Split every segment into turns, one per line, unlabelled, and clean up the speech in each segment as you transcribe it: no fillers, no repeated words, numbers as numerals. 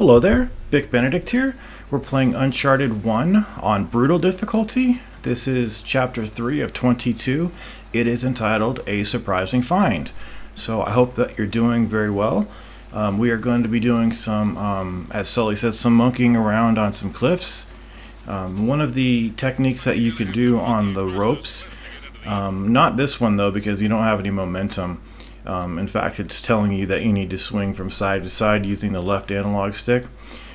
Hello there, Bic Benedict here. We're playing Uncharted 1 on brutal difficulty. This is chapter 3 of 22. It is entitled A Surprising Find. So I hope that you're doing very well. We are going to be doing some, as Sully said, some monkeying around on some cliffs. One of the techniques that you can do on the ropes, not this one though because you don't have any momentum. In fact, it's telling you that you need to swing from side to side using the left analog stick.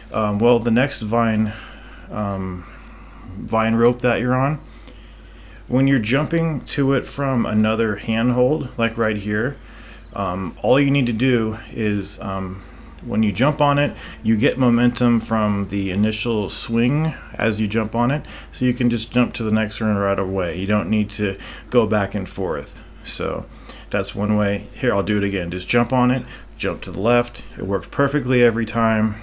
Well, the next vine rope that you're on, when you're jumping to it from another handhold, like right here, all you need to do is when you jump on it, you get momentum from the initial swing as you jump on it, so you can just jump to the next one right away. You don't need to go back and forth. So that's one way. Here, I'll do it again. Just jump on it, jump to the left. It works perfectly every time.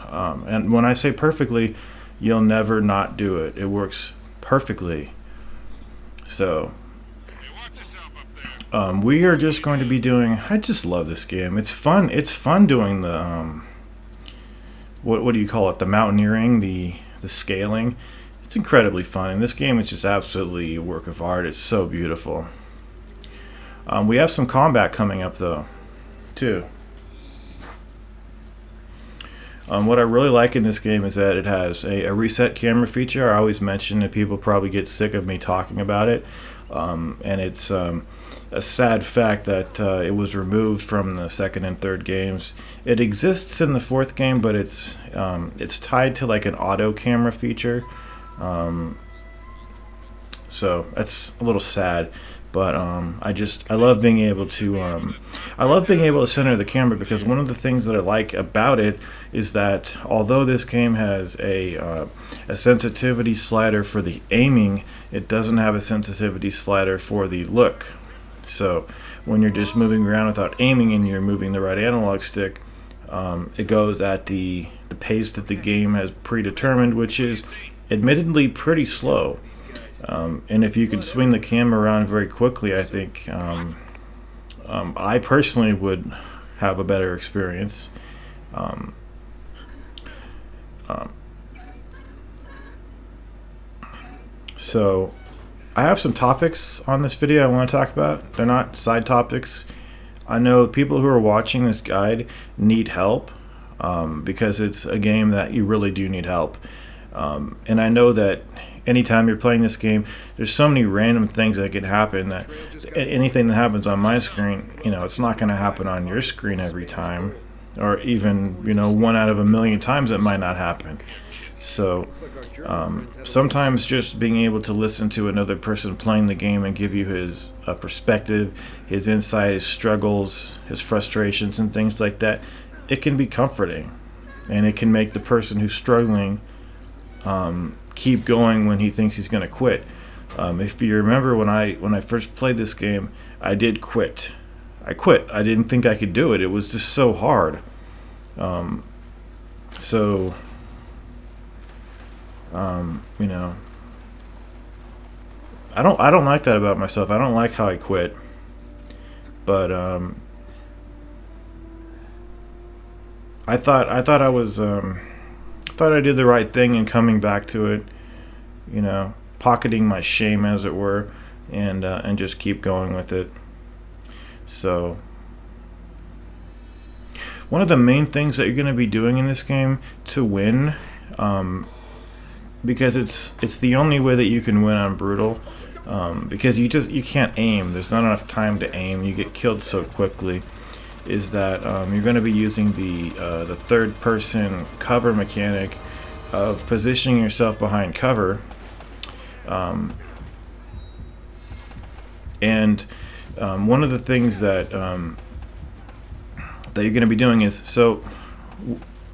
And when I say perfectly, you'll never not do it. It works perfectly. So we are just going to be doing, I just love this game. It's fun. It's fun doing the what do you call it? The mountaineering, the scaling. It's incredibly fun. And this game is just absolutely a work of art. It's so beautiful. We have some combat coming up though, too. What I really like in this game is that it has a reset camera feature. I always mention that people probably get sick of me talking about it, and it's a sad fact that it was removed from the second and third games. It exists in the fourth game, but it's tied to like an auto camera feature, so that's a little sad. But I love being able to center the camera, because one of the things that I like about it is that although this game has a sensitivity slider for the aiming, it doesn't have a sensitivity slider for the look. So when you're just moving around without aiming and you're moving the right analog stick, it goes at the pace that the game has predetermined, which is admittedly pretty slow. And if you could swing the camera around very quickly, I think I personally would have a better experience. So I have some topics on this video I want to talk about. They're not side topics. I know people who are watching this guide need help, because it's a game that you really do need help. And I know that anytime you're playing this game, there's so many random things that can happen that anything that happens on my screen, it's not going to happen on your screen every time, or even 1 out of a million times it might not happen. So sometimes just being able to listen to another person playing the game and give you his perspective, his insight, his struggles, his frustrations and things like that, it can be comforting, and it can make the person who's struggling keep going when he thinks he's going to quit. If you remember, when I first played this game, I did quit. I quit. I didn't think I could do it. It was just so hard. I don't like that about myself. I don't like how I quit. But I thought I did the right thing in coming back to it, pocketing my shame, as it were, and just keep going with it. So one of the main things that you're going to be doing in this game to win, because it's the only way that you can win on brutal, because you can't aim. There's not enough time to aim. You get killed so quickly. Is that you're going to be using the third-person cover mechanic of positioning yourself behind cover, and one of the things that you're going to be doing is,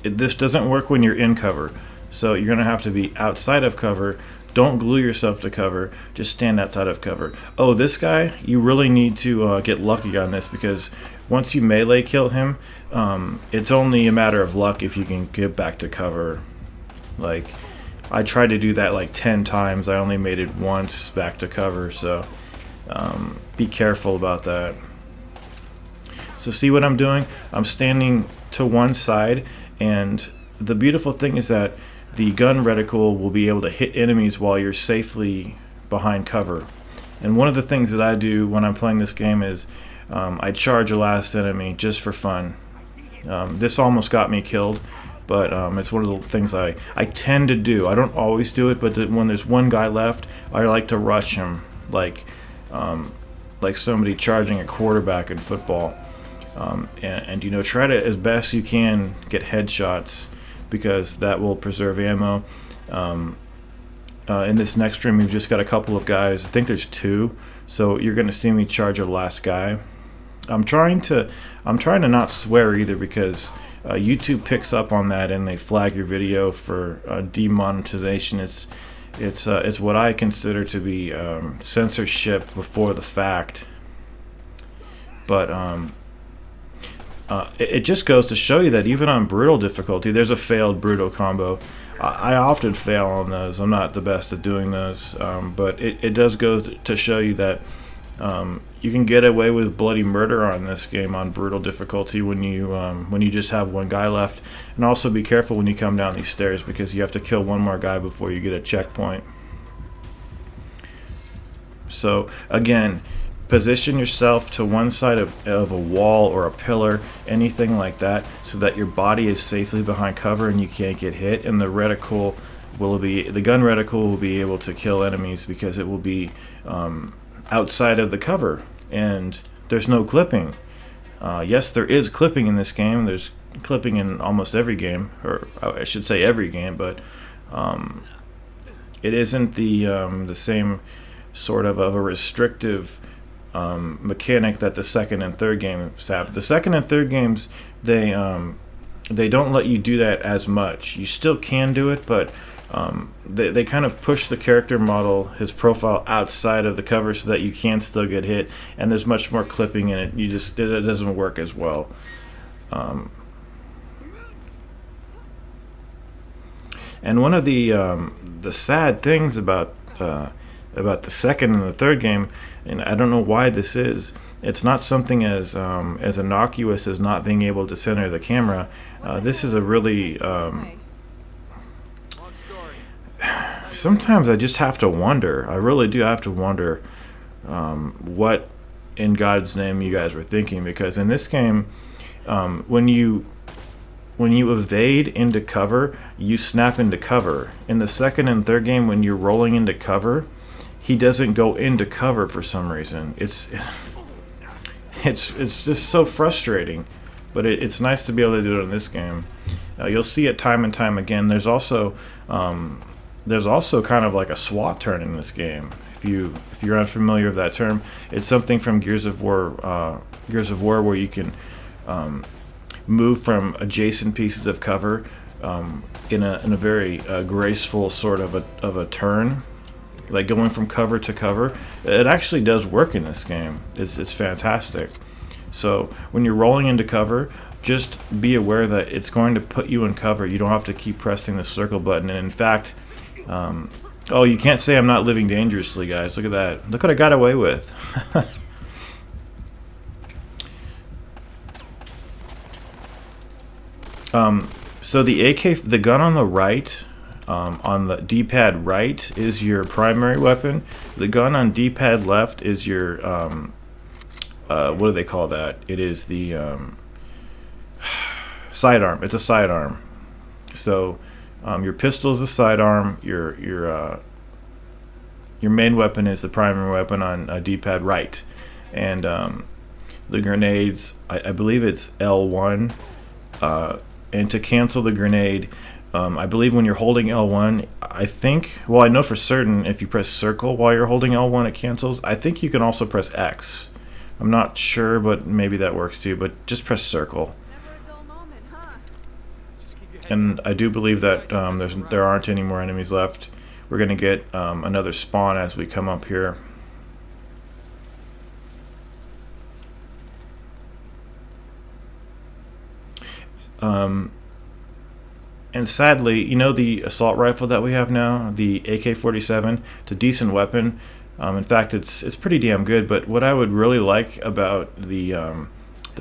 this doesn't work when you're in cover, so you're going to have to be outside of cover. Don't glue yourself to cover, just stand outside of cover. Oh, this guy, you really need to get lucky on this, because once you melee kill him, it's only a matter of luck if you can get back to cover. Like, I tried to do that like 10 times. I only made it once back to cover, so be careful about that. So see what I'm doing? I'm standing to one side, And the beautiful thing is that the gun reticle will be able to hit enemies while you're safely behind cover. And one of the things that I do when I'm playing this game is I charge a last enemy just for fun. This almost got me killed, but it's one of the things I tend to do. I don't always do it, but when there's one guy left, I like to rush him like somebody charging a quarterback in football. And you know, try to as best you can get headshots, because that will preserve ammo. In this next stream, we've just got a couple of guys. I think there's 2, so you're going to see me charge the last guy. I'm trying to not swear either, because YouTube picks up on that and they flag your video for demonetization. It's what I consider to be censorship before the fact. But it just goes to show you that even on brutal difficulty, there's a failed brutal combo. I often fail on those. I'm not the best at doing those, but it does go to show you that you can get away with bloody murder on this game on brutal difficulty when you just have one guy left. And also be careful when you come down these stairs, because you have to kill one more guy before you get a checkpoint. So again, position yourself to one side of a wall or a pillar, anything like that, so that your body is safely behind cover and you can't get hit. And the gun reticle will be able to kill enemies, because it will be outside of the cover, and there's no clipping. Yes, there is clipping in this game. There's clipping in almost every game, or I should say every game, but it isn't the same sort of a restrictive mechanic that the second and third games have. The second and third games, they don't let you do that as much. You still can do it, but they kind of push the character model, his profile, outside of the cover so that you can still get hit, and there's much more clipping in it. It doesn't work as well. And one of the sad things about the second and the third game, and I don't know why this is, it's not something as innocuous as not being able to center the camera. This is a really sometimes I just have to wonder. I really do have to wonder what in God's name you guys were thinking, because in this game, when you evade into cover, you snap into cover. In the second and third game, when you're rolling into cover, he doesn't go into cover for some reason. It's just so frustrating, but it's nice to be able to do it in this game. You'll see it time and time again. There's also kind of like a SWAT turn in this game. If you're unfamiliar with that term, it's something from Gears of War, where you can move from adjacent pieces of cover in a very graceful sort of a turn, like going from cover to cover. It actually does work in this game. It's fantastic. So when you're rolling into cover, just be aware that it's going to put you in cover. You don't have to keep pressing the circle button. And in fact, oh, you can't say I'm not living dangerously, guys. Look at that. Look what I got away with. So the gun on the right, on the D-pad right, is your primary weapon. The gun on D-pad left is your what do they call that? It is the sidearm. It's a sidearm. So your pistol is the sidearm. Your main weapon is the primary weapon on D-pad right, and the grenades, I believe it's L1. And to cancel the grenade, I believe when you're holding L1, I know for certain if you press circle while you're holding L1 it cancels. I think you can also press X. I'm not sure, but maybe that works too, but just press circle. And I do believe that there aren't any more enemies left. We're going to get another spawn as we come up here. And sadly, you know, the assault rifle that we have now, the AK-47, it's a decent weapon. In fact, it's pretty damn good. But what I would really like about the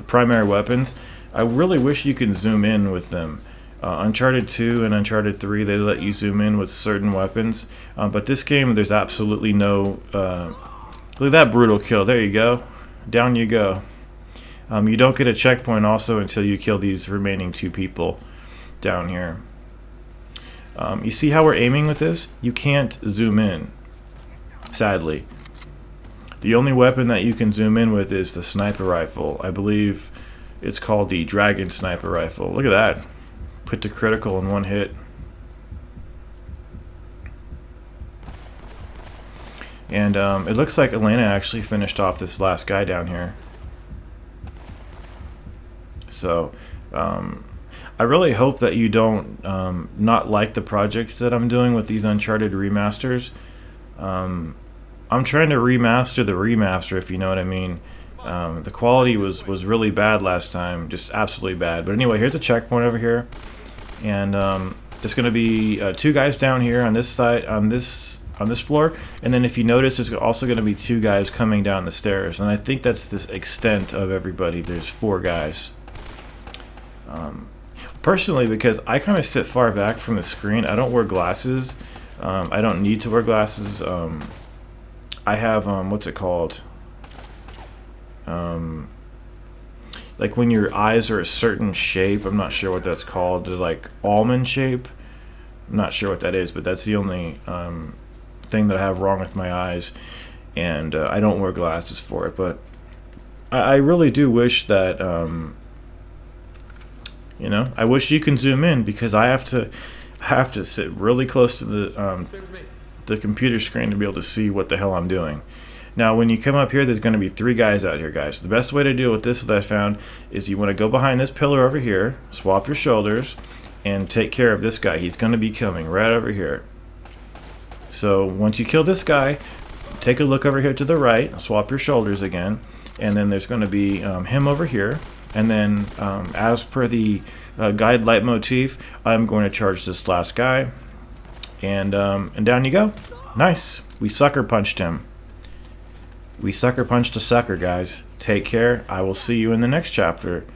primary weapons, I really wish you could zoom in with them. Uncharted 2 and Uncharted 3, they let you zoom in with certain weapons. But this game, there's absolutely no... look at that brutal kill. There you go. Down you go. You don't get a checkpoint also until you kill these remaining 2 people down here. You see how we're aiming with this? You can't zoom in, sadly. The only weapon that you can zoom in with is the sniper rifle. I believe it's called the Dragon Sniper Rifle. Look at that. Put to critical in 1 hit. And it looks like Elena actually finished off this last guy down here. So I really hope that you don't not like the projects that I'm doing with these Uncharted remasters. I'm trying to remaster the remaster, if you know what I mean. The quality was really bad last time, just absolutely bad. But anyway, here's a checkpoint over here. And there's going to be 2 guys down here on this side, on this floor, and then if you notice, there's also going to be 2 guys coming down the stairs. And I think that's the extent of everybody. There's 4 guys. Personally, because I kind of sit far back from the screen, I don't wear glasses. I don't need to wear glasses. I have what's it called? Like when your eyes are a certain shape, I'm not sure what that's called. They're like almond shape. I'm not sure what that is, but that's the only thing that I have wrong with my eyes, and I don't wear glasses for it. But I really do wish that, you know, I wish you can zoom in, because I have to sit really close to the computer screen to be able to see what the hell I'm doing. Now, when you come up here, there's going to be 3 guys out here, guys. The best way to deal with this that I found is you want to go behind this pillar over here, swap your shoulders, and take care of this guy. He's going to be coming right over here. So once you kill this guy, take a look over here to the right, swap your shoulders again, and then there's going to be him over here. And then, as per the guide leitmotif, I'm going to charge this last guy, and down you go. Nice. We sucker punched him. We sucker punched a sucker, guys. Take care. I will see you in the next chapter.